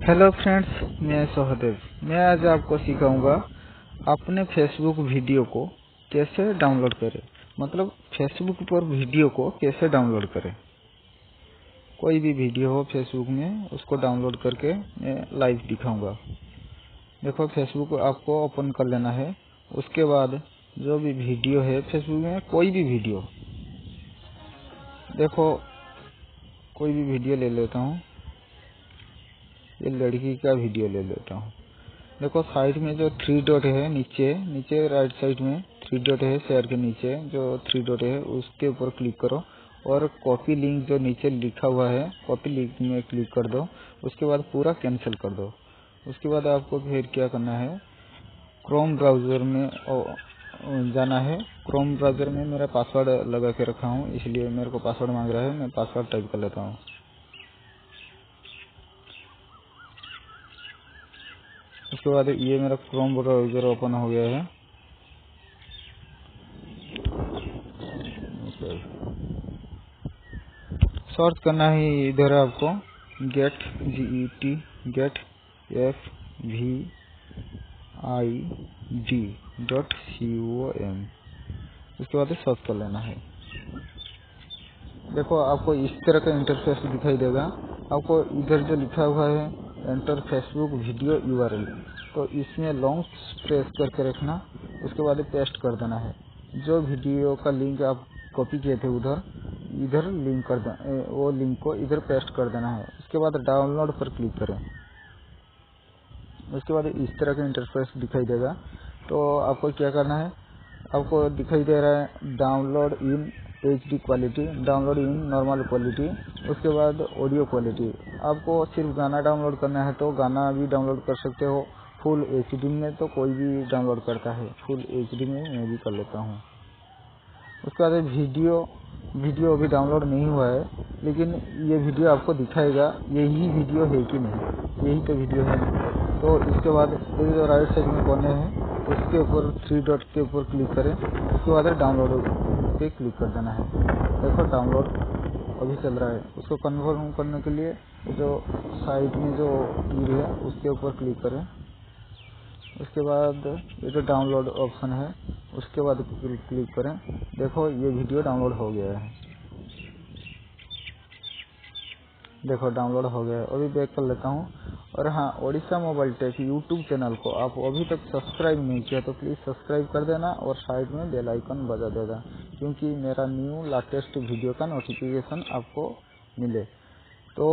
Hello friends, मैं सहदेव। मैं आज आपको सिखाऊंगा अपने फेसबुक वीडियो को कैसे डाउनलोड करें। मतलब फेसबुक पर वीडियो को कैसे डाउनलोड करें। कोई भी वीडियो हो फेसबुक में उसको डाउनलोड करके मैं लाइव दिखाऊंगा। देखो, फेसबुक आपको ओपन कर लेना है। उसके बाद जो भी वीडियो है फेसबुक में, कोई भी वीडियो, देखो कोई भी वीडियो ले लेता हूँ। ये लड़की का वीडियो ले लेता हूँ। देखो, साइड में जो 3 डॉट है, नीचे राइट साइड में 3 डॉट है, शेयर के नीचे जो 3 डॉट है उसके ऊपर क्लिक करो और कॉपी लिंक जो नीचे लिखा हुआ है कॉपी लिंक में क्लिक कर दो। उसके बाद पूरा कैंसिल कर दो। उसके बाद आपको फिर क्या करना है, क्रोम ब्राउजर में जाना है। क्रोम ब्राउजर में मेरा पासवर्ड लगा के रखा हूँ, इसलिए मेरे को पासवर्ड मांग रहा है। मैं पासवर्ड टाइप कर लेता हूँ। उसके बाद ये मेरा क्रोम ब्राउजर ओपन हो गया है। सर्च करना है इधर आपको गेट fvid.com। उसके बाद सर्च कर लेना है। देखो, आपको इस तरह का इंटरफेस दिखाई देगा। आपको इधर जो लिखा हुआ है एंटर फेसबुक वीडियो यूआरएल, तो इसमें लॉन्ग प्रेस करके रखना। उसके बाद पेस्ट कर देना है। जो वीडियो का लिंक आप कॉपी किए थे इधर लिंक कर देना, वो लिंक को इधर पेस्ट कर देना है। उसके बाद डाउनलोड पर क्लिक करें। उसके बाद इस तरह का इंटरफेस दिखाई देगा। तो आपको क्या करना है, आपको दिखाई दे रहा है download in HD quality, download in normal quality. उसके बाद ऑडियो क्वालिटी। आपको सिर्फ गाना डाउनलोड करना है तो गाना भी डाउनलोड कर सकते हो। फुल HD में तो कोई भी डाउनलोड करता है, फुल HD में मैं भी कर लेता हूँ। उसके बाद वीडियो अभी डाउनलोड नहीं हुआ है, लेकिन ये वीडियो आपको दिखाएगा यही वीडियो है कि नहीं। यही तो वीडियो है। तो इसके बाद ये जो राइट साइड में कोने हैं उसके ऊपर 3 डॉट के ऊपर क्लिक करें। उसके बाद डाउनलोड पे क्लिक कर देना है। देखो, डाउनलोड अभी चल रहा है। उसको कन्फर्म करने के लिए जो साइड में जो तीर है उसके ऊपर क्लिक करें। उसके बाद ये जो डाउनलोड ऑप्शन है उसके बाद क्लिक करें। देखो, ये वीडियो डाउनलोड हो गया है। देखो, डाउनलोड हो गया है। अभी बैक कर लेता हूँ। और हाँ, Odisha mobile take YouTube channel को आप अभी तक सब्सक्राइब नहीं किया तो प्लीज सब्सक्राइब कर देना और साइड में बेल आइकन बजा देना, क्योंकि मेरा न्यू लेटेस्ट वीडियो का नोटिफिकेशन आपको मिले। तो